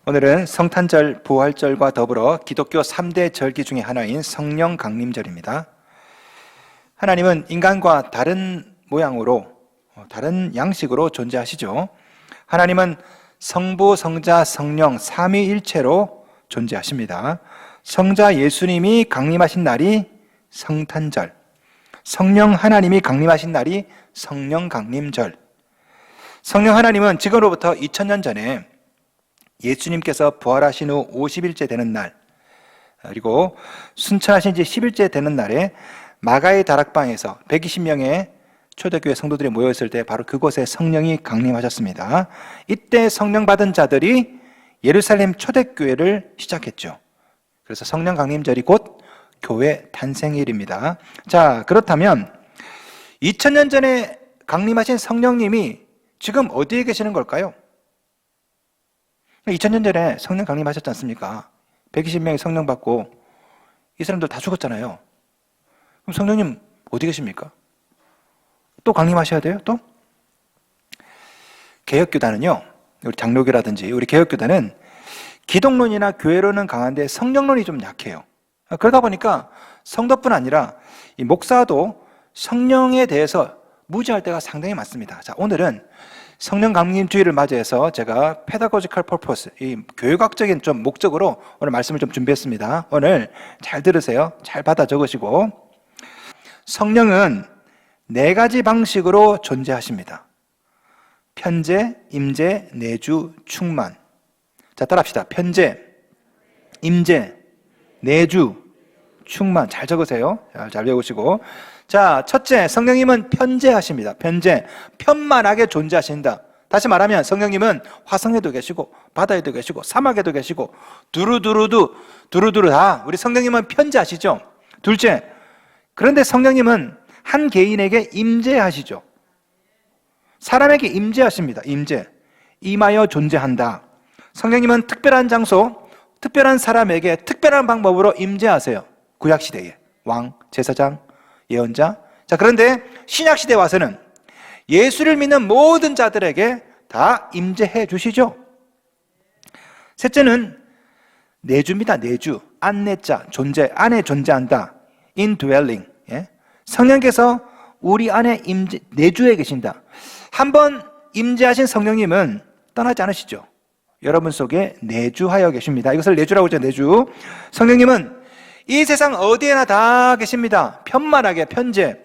오늘은 성탄절, 부활절과 더불어 기독교 3대 절기 중에 하나인 성령 강림절입니다. 하나님은 인간과 다른 모양으로, 다른 양식으로 존재하시죠. 하나님은 성부, 성자, 성령 삼위일체로 존재하십니다. 성자 예수님이 강림하신 날이 성탄절, 성령 하나님이 강림하신 날이 성령 강림절. 성령 하나님은 지금으로부터 2000년 전에 예수님께서 부활하신 후 50일째 되는 날, 그리고 순천하신 지 10일째 되는 날에 마가의 다락방에서 120명의 초대교회 성도들이 모여있을 때 바로 그곳에 성령이 강림하셨습니다. 이때 성령 받은 자들이 예루살렘 초대교회를 시작했죠. 그래서 성령 강림절이 곧 교회 탄생일입니다. 자, 그렇다면 2000년 전에 강림하신 성령님이 지금 어디에 계시는 걸까요? 2000년 전에 성령 강림하셨지 않습니까? 120명이 성령 받고 이 사람들 다 죽었잖아요. 그럼 성령님 어디 계십니까? 또 강림하셔야 돼요? 또? 개혁교단은요, 우리 장로교라든지 우리 개혁교단은 기독론이나 교회론은 강한데 성령론이 좀 약해요. 그러다 보니까 성도뿐 아니라 이 목사도 성령에 대해서 무지할 때가 상당히 많습니다. 자, 오늘은 성령 강림주의를 맞이해서 제가 pedagogical purpose, 이 교육학적인 좀 목적으로 오늘 말씀을 좀 준비했습니다. 오늘 잘 들으세요. 잘 받아 적으시고. 성령은 4가지 방식으로 존재하십니다. 편재, 임재, 내주, 충만. 자, 따라합시다. 편재, 임재, 내주, 충만. 잘 적으세요. 잘 배우시고. 자, 첫째, 성령님은 편재하십니다. 편재, 편만하게 존재하신다. 다시 말하면 성령님은 화성에도 계시고 바다에도 계시고 사막에도 계시고 두루두루 다 우리 성령님은 편재하시죠. 둘째, 그런데 성령님은 한 개인에게 임재하시죠. 사람에게 임재하십니다. 임재, 임하여 존재한다. 성령님은 특별한 장소, 특별한 사람에게 특별한 방법으로 임재하세요. 구약시대에 왕, 제사장, 예언자. 자, 그런데 신약시대에 와서는 예수를 믿는 모든 자들에게 다 임재해 주시죠. 셋째는 내주입니다. 내주, 안내자, 존재, 안에 존재한다. indwelling. 예? 성령께서 우리 안에 내주해 계신다. 한번 임재하신 성령님은 떠나지 않으시죠. 여러분 속에 내주하여 계십니다. 이것을 내주라고 하죠. 내주. 성령님은 이 세상 어디에나 다 계십니다. 편만하게, 편재.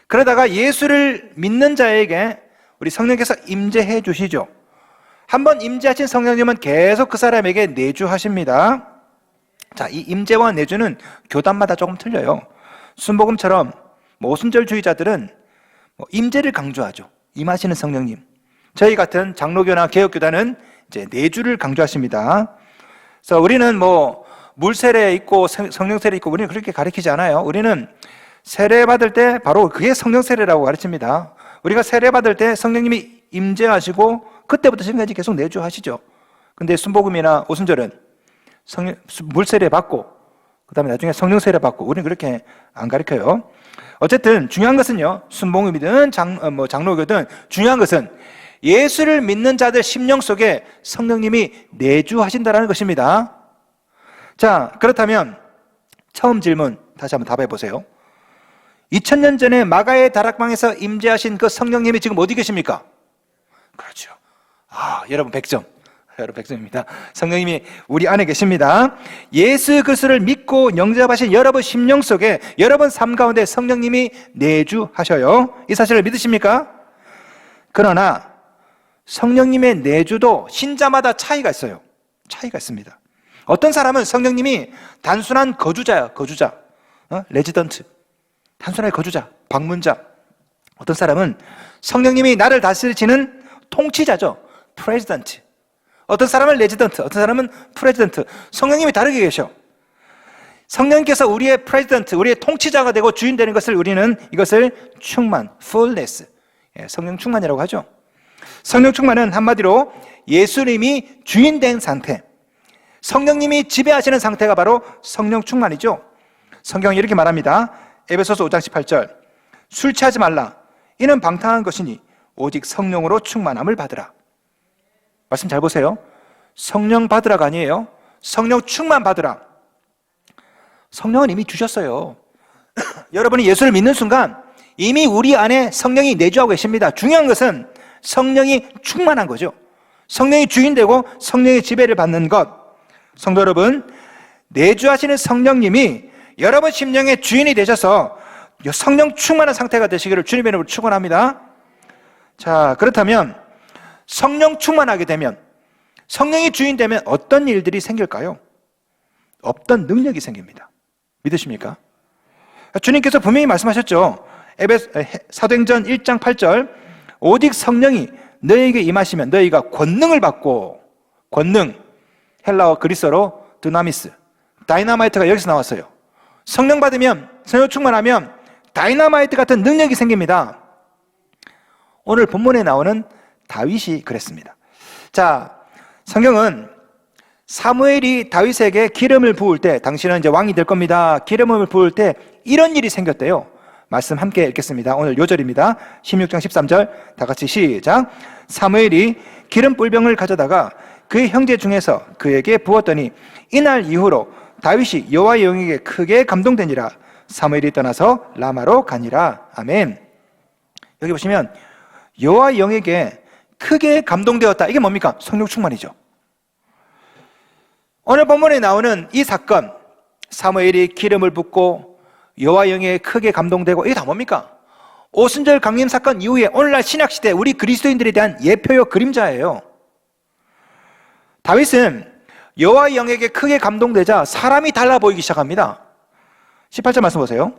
그러다가 예수를 믿는 자에게 우리 성령께서 임재해 주시죠. 한번 임재하신 성령님은 계속 그 사람에게 내주하십니다. 자, 이 임재와 내주는 교단마다 조금 틀려요. 순복음처럼 오순절주의자들은 임재를 강조하죠. 임하시는 성령님. 저희 같은 장로교나 개혁교단은 이제 내주를 강조하십니다. 그래서 우리는 물 세례 있고 성령 세례 있고 우리는 그렇게 가르치지 않아요. 우리는 세례 받을 때 바로 그게 성령 세례라고 가르칩니다. 우리가 세례 받을 때 성령님이 임재하시고 그때부터 지금까지 계속 내주하시죠. 근데 순복음이나 오순절은 물 세례 받고 그다음에 나중에 성령 세례 받고 우리는 그렇게 안 가르쳐요. 어쨌든 중요한 것은요, 순복음이든 장로교든 중요한 것은 예수를 믿는 자들 심령 속에 성령님이 내주하신다는 것입니다. 자, 그렇다면 처음 질문 다시 한번 답해 보세요. 2000년 전에 마가의 다락방에서 임재하신 그 성령님이 지금 어디 계십니까? 그렇죠. 여러분 100점. 여러분 100점입니다. 성령님이 우리 안에 계십니다. 예수 그리스도를 믿고 영접하신 여러분 심령 속에 여러분 삶 가운데 성령님이 내주하셔요. 이 사실을 믿으십니까? 그러나 성령님의 내주도 신자마다 차이가 있어요. 차이가 있습니다. 어떤 사람은 성령님이 단순한 거주자야, 거주자. 레지던트. 단순하게 거주자, 방문자. 어떤 사람은 성령님이 나를 다스리시는 통치자죠. 프레지던트. 어떤 사람은 레지던트, 어떤 사람은 프레지던트. 성령님이 다르게 계셔. 성령께서 우리의 프레지던트, 우리의 통치자가 되고 주인 되는 것을 우리는 이것을 충만, fullness. 성령 충만이라고 하죠. 성령 충만은 한마디로 예수님이 주인 된 상태. 성령님이 지배하시는 상태가 바로 성령 충만이죠. 성경이 이렇게 말합니다. 에베소서 5장 18절. 술 취하지 말라. 이는 방탕한 것이니 오직 성령으로 충만함을 받으라. 말씀 잘 보세요. 성령 받으라가 아니에요. 성령 충만 받으라. 성령은 이미 주셨어요. 여러분이 예수를 믿는 순간 이미 우리 안에 성령이 내주하고 계십니다. 중요한 것은 성령이 충만한 거죠. 성령이 주인되고 성령의 지배를 받는 것. 성도 여러분, 내주하시는 성령님이 여러분 심령의 주인이 되셔서 성령 충만한 상태가 되시기를 주님의 이름으로 축원합니다. 자, 그렇다면 성령 충만하게 되면, 성령이 주인 되면 어떤 일들이 생길까요? 어떤 능력이 생깁니다. 믿으십니까? 주님께서 분명히 말씀하셨죠. 사도행전 1장 8절, 오직 성령이 너희에게 임하시면 너희가 권능을 받고, 권능, 헬라어 그리스어로 드나미스, 다이나마이트가 여기서 나왔어요. 성령 받으면, 성령 충만하면 다이나마이트 같은 능력이 생깁니다. 오늘 본문에 나오는 다윗이 그랬습니다. 자, 성경은 사무엘이 다윗에게 기름을 부을 때, 당신은 이제 왕이 될 겁니다, 기름을 부을 때 이런 일이 생겼대요. 말씀 함께 읽겠습니다. 오늘 요절입니다. 16장 13절 다 같이 시작. 사무엘이 기름 뿔병을 가져다가 그의 형제 중에서 그에게 부었더니 이날 이후로 다윗이 여호와의 영에게 크게 감동되니라. 사무엘이 떠나서 라마로 가니라. 아멘. 여기 보시면 여호와의 영에게 크게 감동되었다. 이게 뭡니까? 성령 충만이죠. 오늘 본문에 나오는 이 사건, 사무엘이 기름을 붓고 여호와의 영에 크게 감동되고, 이게 다 뭡니까? 오순절 강림 사건 이후에 오늘날 신약시대 우리 그리스도인들에 대한 예표요 그림자예요. 다윗은 여호와의 영에게 크게 감동되자 사람이 달라 보이기 시작합니다. 18절 말씀 보세요.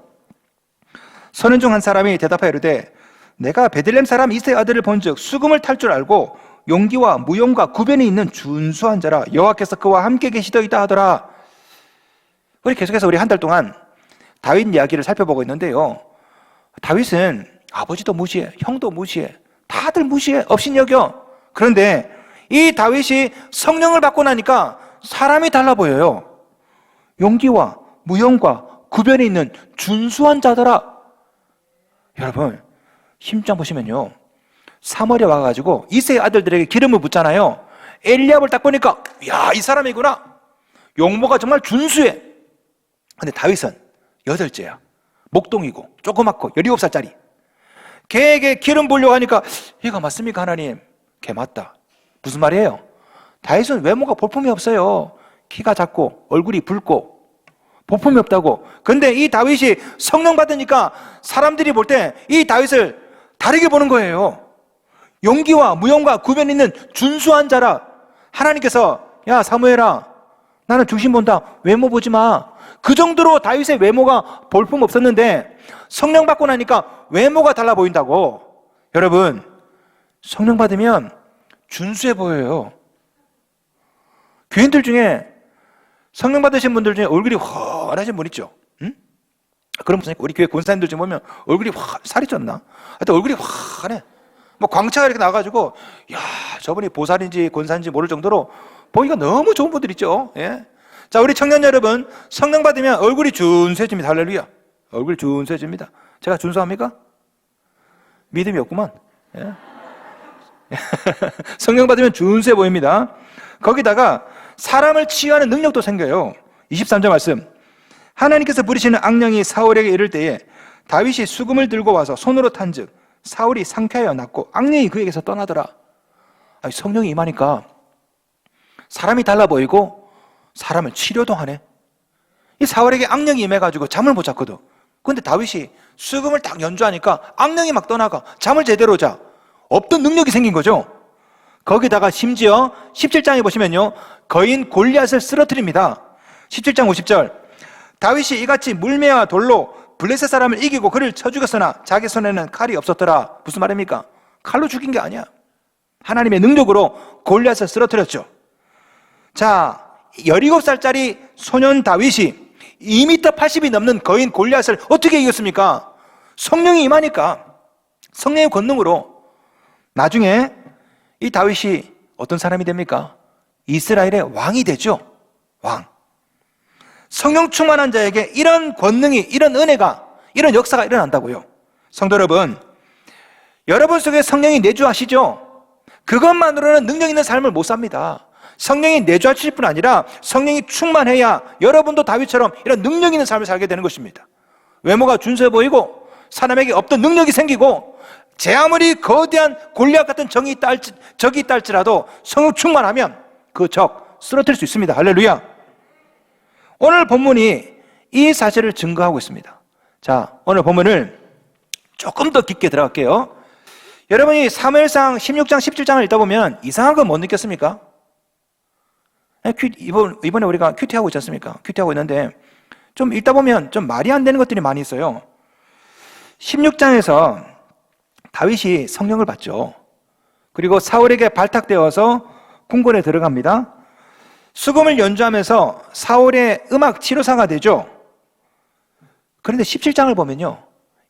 선원 중 한 사람이 대답하여 이르되 내가 베들레헴 사람 이새의 아들을 본즉 수금을 탈 줄 알고 용기와 무용과 구변이 있는 준수한 자라. 여호와께서 그와 함께 계시더이다 하더라. 우리 계속해서 우리 한 달 동안 다윗 이야기를 살펴보고 있는데요, 다윗은 아버지도 무시해, 형도 무시해, 다들 무시해, 업신여겨. 그런데 이 다윗이 성령을 받고 나니까 사람이 달라 보여요. 용기와 무용과 구변이 있는 준수한 자더라. 여러분, 심장 보시면요, 사무엘에 와가지고 이새의 아들들에게 기름을 붓잖아요. 엘리압을 딱 보니까 야, 이 사람이구나. 용모가 정말 준수해. 근데 다윗은 여덟째야. 목동이고 조그맣고 17살짜리. 걔에게 기름 부으려고 하니까 얘가 맞습니까 하나님? 걔 맞다. 무슨 말이에요? 다윗은 외모가 볼품이 없어요. 키가 작고 얼굴이 붉고 볼품이 없다고. 근데 이 다윗이 성령 받으니까 사람들이 볼 때 이 다윗을 다르게 보는 거예요. 용기와 무용과 구변 있는 준수한 자라. 하나님께서 야 사무엘아, 나는 중심 본다, 외모 보지 마. 그 정도로 다윗의 외모가 볼품 없었는데 성령 받고 나니까 외모가 달라 보인다고. 여러분, 성령 받으면 준수해 보여요. 교인들 중에 성령 받으신 분들 중에 얼굴이 환하신 분 있죠? 응? 그럼 우리 교회 권사님들 중 보면 얼굴이 살이 쪘나? 하여튼 얼굴이 환해. 뭐 광채가 이렇게 나가지고 야, 저분이 보살인지 권사인지 모를 정도로 보기가 너무 좋은 분들 있죠. 예? 자, 우리 청년 여러분, 성령 받으면 얼굴이 준수해집니다. 할렐루야. 얼굴이 준수해집니다. 제가 준수합니까? 믿음이 없구만. 예? 성령 받으면 준수해 보입니다. 거기다가 사람을 치유하는 능력도 생겨요. 23절 말씀. 하나님께서 부리시는 악령이 사울에게 이를 때에 다윗이 수금을 들고 와서 손으로 탄즉 사울이 상쾌하여 낫고 악령이 그에게서 떠나더라. 아니, 성령이 임하니까 사람이 달라 보이고 사람을 치료도 하네. 이 사울에게 악령이 임해가지고 잠을 못 잤거든. 근데 다윗이 수금을 딱 연주하니까 악령이 막 떠나가. 잠을 제대로 자. 없던 능력이 생긴 거죠. 거기다가 심지어 17장에 보시면요, 거인 골리앗을 쓰러뜨립니다. 17장 50절. 다윗이 이같이 물매와 돌로 블레셋 사람을 이기고 그를 쳐 죽였으나 자기 손에는 칼이 없었더라. 무슨 말입니까? 칼로 죽인 게 아니야. 하나님의 능력으로 골리앗을 쓰러뜨렸죠. 자, 17살짜리 소년 다윗이 2m 80이 넘는 거인 골리앗을 어떻게 이겼습니까? 성령이 임하니까, 성령의 권능으로. 나중에 이 다윗이 어떤 사람이 됩니까? 이스라엘의 왕이 되죠. 왕. 성령 충만한 자에게 이런 권능이, 이런 은혜가, 이런 역사가 일어난다고요. 성도 여러분, 여러분 속에 성령이 내주하시죠? 그것만으로는 능력 있는 삶을 못 삽니다. 성령이 내주하실 뿐 아니라 성령이 충만해야 여러분도 다윗처럼 이런 능력 있는 삶을 살게 되는 것입니다. 외모가 준수해 보이고 사람에게 없던 능력이 생기고 제 아무리 거대한 골리앗 같은 적이 있다 할지라도 성령 충만하면 그 적 쓰러뜨릴 수 있습니다. 할렐루야. 오늘 본문이 이 사실을 증거하고 있습니다. 자, 오늘 본문을 조금 더 깊게 들어갈게요. 여러분이 사무엘상 16장 17장을 읽다 보면 이상한 건 못 느꼈습니까? 이번에 우리가 큐티하고 있지 않습니까? 큐티하고 있는데 좀 읽다 보면 좀 말이 안 되는 것들이 많이 있어요. 16장에서 다윗이 성령을 받죠. 그리고 사울에게 발탁되어서 궁궐에 들어갑니다. 수금을 연주하면서 사울의 음악 치료사가 되죠. 그런데 17장을 보면요,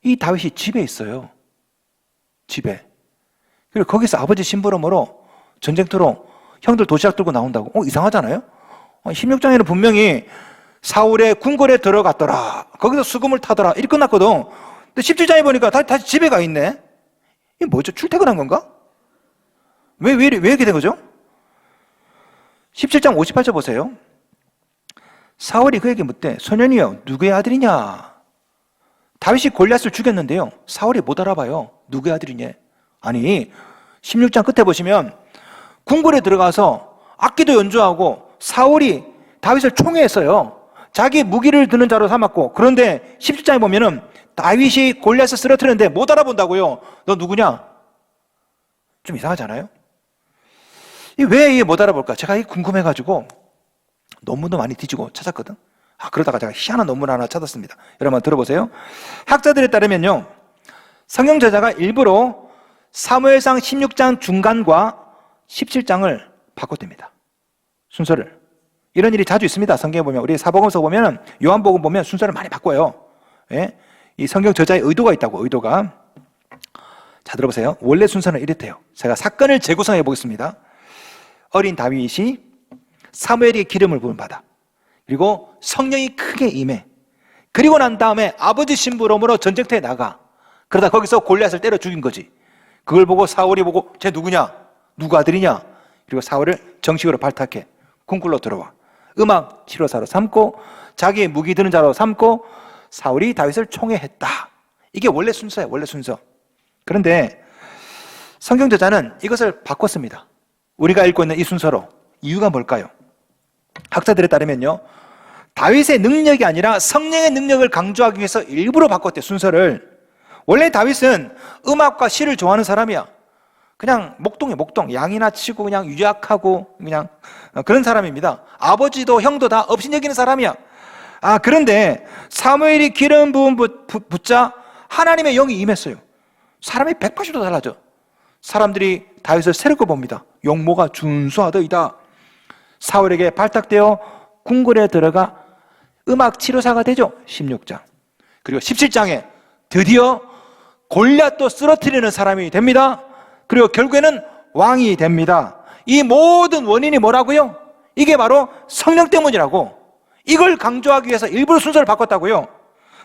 이 다윗이 집에 있어요. 집에. 그리고 거기서 아버지 심부름으로 전쟁터로 형들 도시락 들고 나온다고. 이상하잖아요? 16장에는 분명히 사울의 궁궐에 들어갔더라, 거기서 수금을 타더라, 이렇게 끝났거든. 근데 17장에 보니까 다시 집에 가 있네. 이게 뭐죠? 출퇴근한 건가? 왜 이렇게 된 거죠? 17장 58절 보세요. 사울이 그에게 묻되 소년이여 누구의 아들이냐? 다윗이 골리앗을 죽였는데요, 사울이 못 알아봐요. 누구의 아들이냐? 아니, 16장 끝에 보시면 궁궐에 들어가서 악기도 연주하고 사울이 다윗을 총애했어요. 자기 무기를 드는 자로 삼았고, 그런데 17장에 보면은 다윗이 골리앗을 쓰러뜨렸는데 못 알아본다고요. 너 누구냐? 좀 이상하잖아요? 왜 이게 못 알아볼까? 제가 이게 궁금해가지고 논문도 많이 뒤지고 찾았거든. 그러다가 제가 희한한 논문 하나 찾았습니다. 여러분 들어보세요. 학자들에 따르면요, 성경 저자가 일부러 사무엘상 16장 중간과 17장을 바꿨답니다. 순서를. 이런 일이 자주 있습니다. 성경에 보면, 우리 사복음서 보면, 요한복음 보면 순서를 많이 바꿔요. 예? 이 성경 저자의 의도가 있다고, 의도가. 자, 들어보세요. 원래 순서는 이랬대요. 제가 사건을 재구성해 보겠습니다. 어린 다윗이 사무엘의 기름을 부은 받아, 그리고 성령이 크게 임해, 그리고 난 다음에 아버지 심부름으로 전쟁터에 나가. 그러다 거기서 골리앗을 때려 죽인 거지. 그걸 보고 사울이 보고 쟤 누구냐? 누구 아들이냐? 그리고 사울을 정식으로 발탁해 궁궐로 들어와 음악 치료사로 삼고 자기의 무기 드는 자로 삼고 사울이 다윗을 총애했다. 이게 원래 순서예요. 원래 순서. 그런데 성경 저자는 이것을 바꿨습니다. 우리가 읽고 있는 이 순서로. 이유가 뭘까요? 학자들에 따르면요, 다윗의 능력이 아니라 성령의 능력을 강조하기 위해서 일부러 바꿨대, 순서를. 원래 다윗은 음악과 시를 좋아하는 사람이야. 그냥 목동이야, 목동. 양이나 치고 그냥 유약하고 그냥 그런 사람입니다. 아버지도 형도 다 업신여기는 사람이야. 그런데 사무엘이 기름 부음 붙자 하나님의 영이 임했어요. 사람이 180도 달라져. 사람들이 다윗을 새롭게 봅니다. 용모가 준수하더이다. 사울에게 발탁되어 궁궐에 들어가 음악 치료사가 되죠. 16장. 그리고 17장에 드디어 골리앗도 쓰러뜨리는 사람이 됩니다. 그리고 결국에는 왕이 됩니다. 이 모든 원인이 뭐라고요? 이게 바로 성령 때문이라고. 이걸 강조하기 위해서 일부러 순서를 바꿨다고요.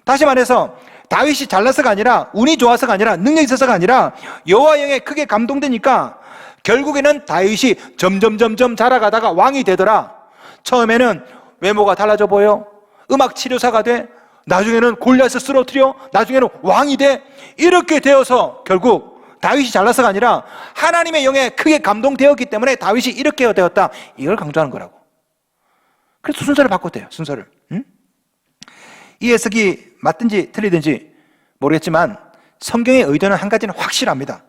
다시 말해서 다윗이 잘나서가 아니라, 운이 좋아서가 아니라, 능력이 있어서가 아니라 여호와 영에 크게 감동되니까 결국에는 다윗이 점점 자라가다가 왕이 되더라. 처음에는 외모가 달라져 보여. 음악 치료사가 돼. 나중에는 골리앗을 쓰러뜨려. 나중에는 왕이 돼. 이렇게 되어서 결국 다윗이 잘나서가 아니라 하나님의 영에 크게 감동되었기 때문에 다윗이 이렇게 되었다. 이걸 강조하는 거라고. 그래서 순서를 바꿨대요. 순서를. 이 해석이 맞든지 틀리든지 모르겠지만 성경의 의도는 한 가지는 확실합니다.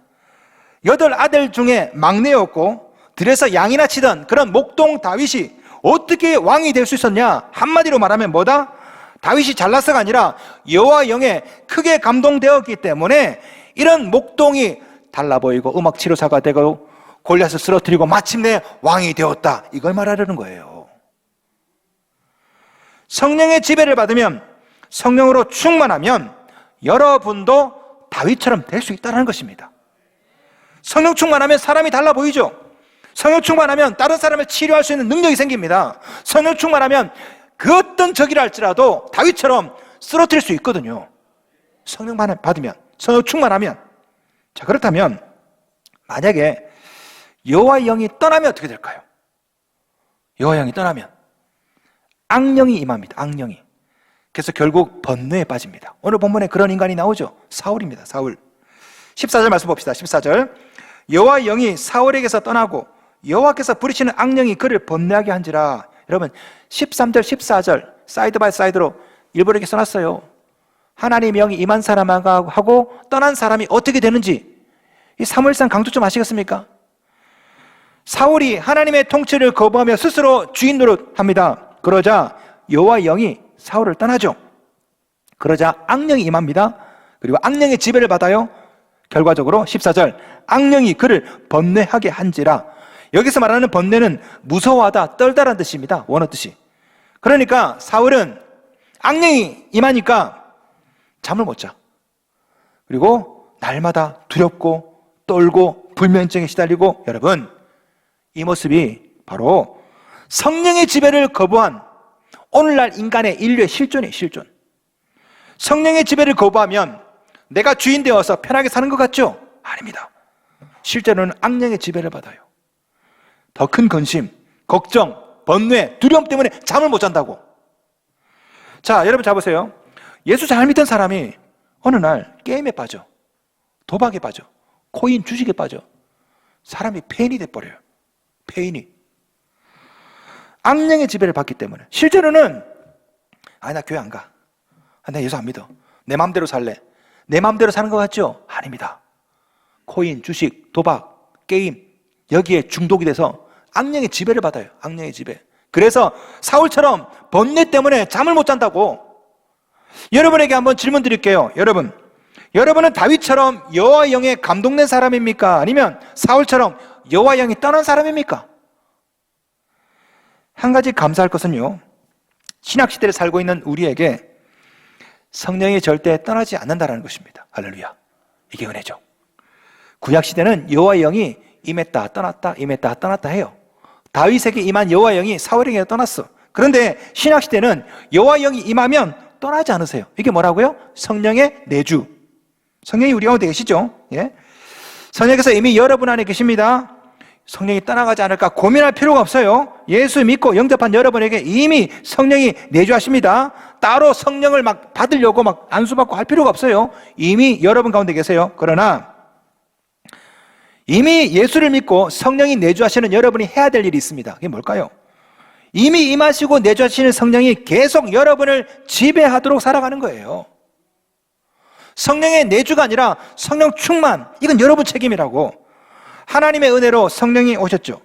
8 아들 중에 막내였고 들에서 양이나 치던 그런 목동 다윗이 어떻게 왕이 될 수 있었냐? 한마디로 말하면 뭐다? 다윗이 잘나서가 아니라 여호와 영에 크게 감동되었기 때문에 이런 목동이 달라 보이고 음악 치료사가 되고 골리앗을 쓰러뜨리고 마침내 왕이 되었다. 이걸 말하려는 거예요. 성령의 지배를 받으면, 성령으로 충만하면 여러분도 다윗처럼 될 수 있다는 것입니다. 성령 충만하면 사람이 달라 보이죠. 성령 충만하면 다른 사람을 치료할 수 있는 능력이 생깁니다. 성령 충만하면 그 어떤 적이라 할지라도 다윗처럼 쓰러뜨릴 수 있거든요. 성령 받으면, 성령 충만하면. 자, 그렇다면 만약에 여호와의 영이 떠나면 어떻게 될까요? 여호와 영이 떠나면 악령이 임합니다. 악령이. 그래서 결국 번뇌에 빠집니다. 오늘 본문에 그런 인간이 나오죠. 사울입니다. 사울. 14절 말씀 봅시다. 14절. 여호와 영이 사울에게서 떠나고 여호와께서 부리시는 악령이 그를 번뇌하게 한지라. 여러분 13절 14절 사이드 바이 사이드로 일부러 이렇게 써놨어요. 하나님의 영이 임한 사람하고 떠난 사람이 어떻게 되는지 이 사무엘상 강조 좀 아시겠습니까? 사울이 하나님의 통치를 거부하며 스스로 주인 노릇합니다. 그러자 여호와 영이 사울을 떠나죠. 그러자 악령이 임합니다. 그리고 악령의 지배를 받아요. 결과적으로 14절 악령이 그를 번뇌하게 한지라. 여기서 말하는 번뇌는 무서워하다, 떨다라는 뜻입니다. 원어 뜻이. 그러니까 사울은 악령이 임하니까 잠을 못 자. 그리고 날마다 두렵고 떨고 불면증에 시달리고. 여러분 이 모습이 바로 성령의 지배를 거부한 오늘날 인간의 인류의 실존이에요. 실존. 성령의 지배를 거부하면 내가 주인 되어서 편하게 사는 것 같죠? 아닙니다. 실제로는 악령의 지배를 받아요. 더 큰 근심, 걱정, 번뇌, 두려움 때문에 잠을 못 잔다고. 자, 여러분 잘 보세요. 예수 잘 믿던 사람이 어느 날 게임에 빠져, 도박에 빠져, 코인 주식에 빠져. 사람이 폐인이 돼버려요. 폐인이. 악령의 지배를 받기 때문에. 실제로는 나 교회 안 가. 나 예수 안 믿어. 내 마음대로 살래. 내 마음대로 사는 것 같죠? 아닙니다. 코인, 주식, 도박, 게임 여기에 중독이 돼서 악령의 지배를 받아요. 악령의 지배. 그래서 사울처럼 번뇌 때문에 잠을 못 잔다고. 여러분에게 한번 질문 드릴게요. 여러분은 다윗처럼 여호와 영에 감동된 사람입니까? 아니면 사울처럼 여호와 영이 떠난 사람입니까? 한 가지 감사할 것은요, 신약시대를 살고 있는 우리에게 성령이 절대 떠나지 않는다는 것입니다. 할렐루야. 이게 은혜죠. 구약시대는 여호와 영이 임했다 떠났다 임했다 떠났다 해요. 다윗에게 임한 여호와 영이 사울에게 떠났어. 그런데 신약시대는 여호와 영이 임하면 떠나지 않으세요. 이게 뭐라고요? 성령의 내주. 성령이 우리 가운데 계시죠? 예? 성령께서 이미 여러분 안에 계십니다. 성령이 떠나가지 않을까 고민할 필요가 없어요. 예수 믿고 영접한 여러분에게 이미 성령이 내주하십니다. 따로 성령을 막 받으려고 막 안수받고 할 필요가 없어요. 이미 여러분 가운데 계세요. 그러나 이미 예수를 믿고 성령이 내주하시는 여러분이 해야 될 일이 있습니다. 그게 뭘까요? 이미 임하시고 내주하시는 성령이 계속 여러분을 지배하도록 살아가는 거예요. 성령의 내주가 아니라 성령 충만, 이건 여러분 책임이라고. 하나님의 은혜로 성령이 오셨죠.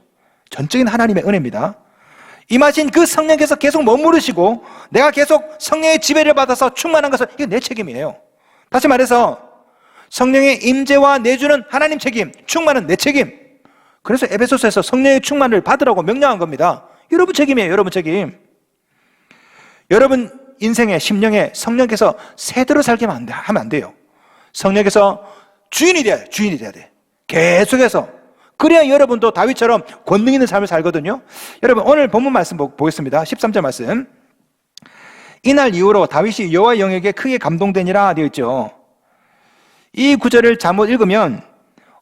전적인 하나님의 은혜입니다. 임하신 그 성령께서 계속 머무르시고 내가 계속 성령의 지배를 받아서 충만한 것은 이게 내 책임이에요. 다시 말해서 성령의 임재와 내주는 하나님 책임, 충만은 내 책임. 그래서 에베소서에서 성령의 충만을 받으라고 명령한 겁니다. 여러분 책임이에요. 여러분 책임. 여러분 인생의 심령에 성령께서 새대로 살게 하면 안 돼요. 성령께서 주인이 돼야 돼. 주인이 돼야 돼. 계속해서. 그래야 여러분도 다윗처럼 권능 있는 삶을 살거든요. 여러분 오늘 본문 말씀 보겠습니다. 13절 말씀. 이날 이후로 다윗이 여호와 영에게 크게 감동되니라 되어 있죠. 이 구절을 잘못 읽으면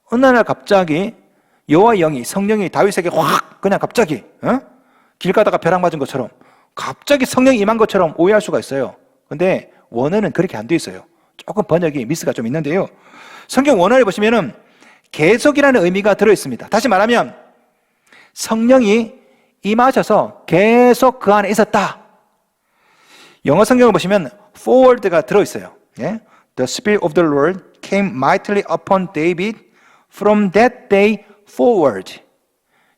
어느 날 갑자기 여호와 영이, 성령이 다윗에게 확 그냥 갑자기 길 가다가 벼락 맞은 것처럼 갑자기 성령이 임한 것처럼 오해할 수가 있어요. 근데 원어는 그렇게 안 돼 있어요. 조금 번역이 미스가 좀 있는데요. 성경 원어를 보시면은 계속이라는 의미가 들어있습니다. 다시 말하면 성령이 임하셔서 계속 그 안에 있었다. 영어 성경을 보시면 forward가 들어있어요. 예? The Spirit of the Lord came mightily upon David from that day forward.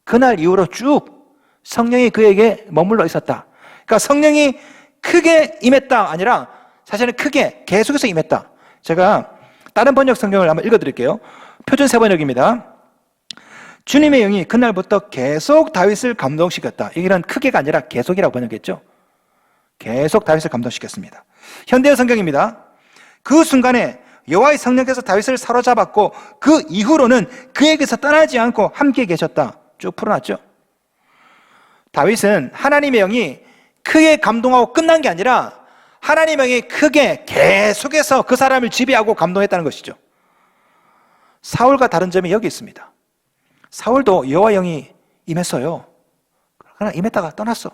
그날 이후로 쭉 성령이 그에게 머물러 있었다. 그러니까 성령이 크게 임했다 아니라 사실은 크게 계속해서 임했다. 제가 다른 번역 성경을 한번 읽어드릴게요. 표준 세번역입니다. 주님의 영이 그날부터 계속 다윗을 감동시켰다. 이게는 크게가 아니라 계속이라고 번역했죠. 계속 다윗을 감동시켰습니다. 현대어 성경입니다. 그 순간에 여호와의 성령께서 다윗을 사로잡았고 그 이후로는 그에게서 떠나지 않고 함께 계셨다. 쭉 풀어놨죠. 다윗은 하나님의 영이 크게 감동하고 끝난 게 아니라 하나님의 영이 크게 계속해서 그 사람을 지배하고 감동했다는 것이죠. 사울과 다른 점이 여기 있습니다. 사울도 여호와 영이 임했어요. 그러나 임했다가 떠났어.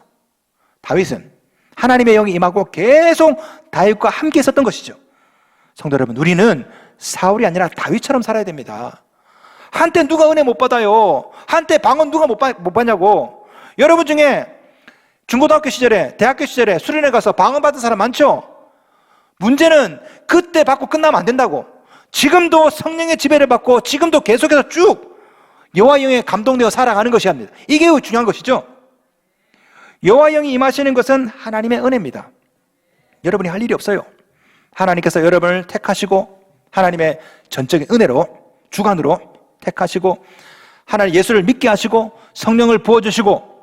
다윗은 하나님의 영이 임하고 계속 다윗과 함께 있었던 것이죠. 성도 여러분, 우리는 사울이 아니라 다윗처럼 살아야 됩니다. 한때 누가 은혜 못 받아요? 한때 방언 누가 못 받냐고. 여러분 중에 중고등학교 시절에, 대학교 시절에 수련회 가서 방언 받은 사람 많죠? 문제는 그때 받고 끝나면 안 된다고. 지금도 성령의 지배를 받고 지금도 계속해서 쭉 여호와 영에 감동되어 살아가는 것이 합니다. 이게 중요한 것이죠. 여호와 영이 임하시는 것은 하나님의 은혜입니다. 여러분이 할 일이 없어요. 하나님께서 여러분을 택하시고 하나님의 전적인 은혜로, 주관으로 택하시고 하나님 예수를 믿게 하시고 성령을 부어주시고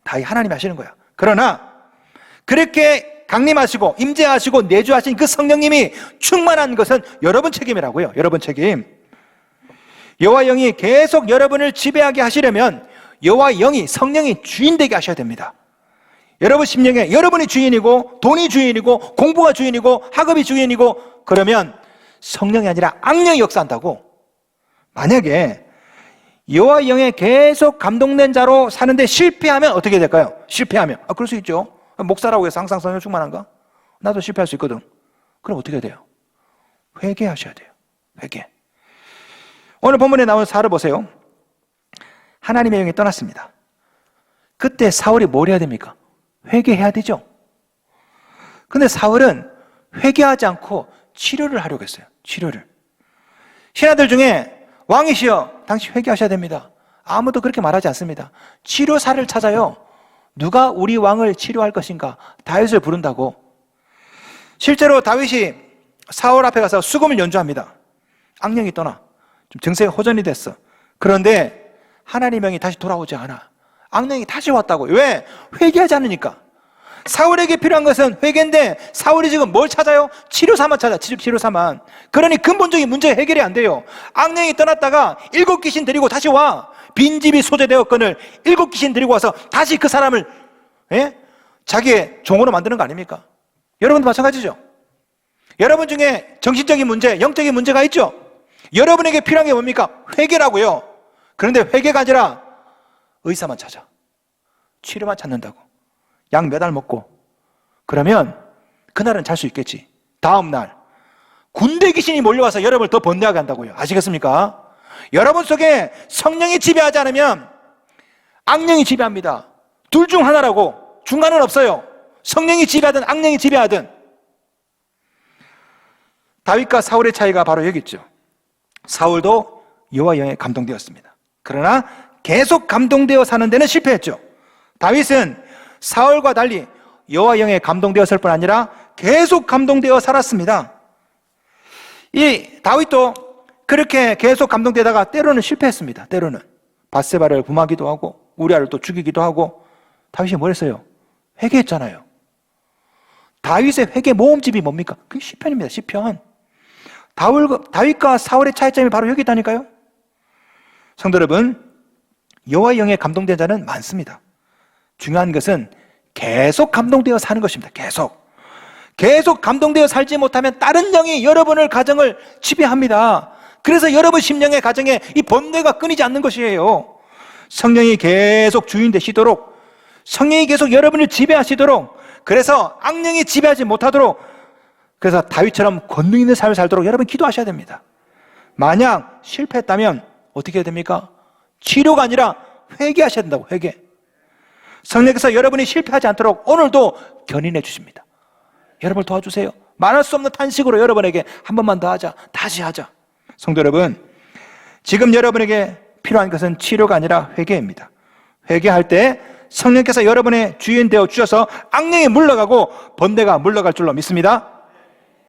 다 하나님이 하시는 거야. 그러나 그렇게 강림하시고 임재하시고 내주하신 그 성령님이 충만한 것은 여러분 책임이라고요. 여러분 책임. 여호와 영이 계속 여러분을 지배하게 하시려면 여호와 영이, 성령이 주인 되게 하셔야 됩니다. 여러분 심령에 여러분이 주인이고 돈이 주인이고 공부가 주인이고 학업이 주인이고 그러면 성령이 아니라 악령이 역사한다고. 만약에 여호와 영에 계속 감동된 자로 사는데 실패하면 어떻게 될까요? 실패하면 그럴 수 있죠. 목사라고 해서 항상 성령 충만한가? 나도 실패할 수 있거든. 그럼 어떻게 돼요? 회개하셔야 돼요. 회개. 오늘 본문에 나오는 사울을 보세요. 하나님의 영이 떠났습니다. 그때 사울이 뭘 해야 됩니까? 회개해야 되죠. 근데 사울은 회개하지 않고 치료를 하려고 했어요. 치료를. 신하들 중에 왕이시여 당신 회개하셔야 됩니다. 아무도 그렇게 말하지 않습니다. 치료사를 찾아요. 누가 우리 왕을 치료할 것인가? 다윗을 부른다고. 실제로 다윗이 사울 앞에 가서 수금을 연주합니다. 악령이 떠나. 좀 증세가 호전이 됐어. 그런데 하나님의 영이 다시 돌아오지 않아. 악령이 다시 왔다고. 왜? 회개하지 않으니까. 사울에게 필요한 것은 회개인데 사울이 지금 뭘 찾아요? 치료사만 찾아. 치료사만. 그러니 근본적인 문제 해결이 안 돼요. 악령이 떠났다가 7 귀신 데리고 다시 와. 빈집이 소재되었거늘 7 귀신 데리고 와서 다시 그 사람을 자기의 종으로 만드는 거 아닙니까? 여러분도 마찬가지죠. 여러분 중에 정신적인 문제, 영적인 문제가 있죠. 여러분에게 필요한 게 뭡니까? 회개라고요. 그런데 회개가 아니라 의사만 찾아. 치료만 찾는다고. 약 몇 알 먹고. 그러면 그날은 잘 수 있겠지. 다음 날 군대 귀신이 몰려와서 여러분을 더 번뇌하게 한다고요. 아시겠습니까? 여러분 속에 성령이 지배하지 않으면 악령이 지배합니다. 둘 중 하나라고. 중간은 없어요. 성령이 지배하든 악령이 지배하든. 다윗과 사울의 차이가 바로 여기 있죠. 사울도 여호와 영에 감동되었습니다. 그러나 계속 감동되어 사는 데는 실패했죠. 다윗은 사울과 달리 여호와 영에 감동되었을 뿐 아니라 계속 감동되어 살았습니다. 이 다윗도 그렇게 계속 감동되다가 때로는 실패했습니다. 때로는 밧세바를 범하기도 하고 우리아를 또 죽이기도 하고. 다윗이 뭘 했어요? 회개했잖아요. 다윗의 회개 모음집이 뭡니까? 그게 시편입니다. 시편. 다윗과 사울의 차이점이 바로 여기 있다니까요. 성도 여러분, 여호와 영에 감동된 자는 많습니다. 중요한 것은 계속 감동되어 사는 것입니다. 계속 감동되어 살지 못하면 다른 영이 여러분을 가정을 지배합니다. 그래서 여러분 심령의 가정에 이 번뇌가 끊이지 않는 것이에요. 성령이 계속 주인 되시도록, 성령이 계속 여러분을 지배하시도록, 그래서 악령이 지배하지 못하도록, 그래서 다윗처럼 권능 있는 삶을 살도록 여러분 기도하셔야 됩니다. 만약 실패했다면 어떻게 해야 됩니까? 치료가 아니라 회개하셔야 된다고. 회개. 성령께서 여러분이 실패하지 않도록 오늘도 견인해 주십니다. 여러분을 도와주세요. 말할 수 없는 탄식으로 여러분에게 한 번만 더 하자, 다시 하자. 성도 여러분, 지금 여러분에게 필요한 것은 치료가 아니라 회개입니다. 회개할 때 성령께서 여러분의 주인 되어 주셔서 악령이 물러가고 번뇌가 물러갈 줄로 믿습니다.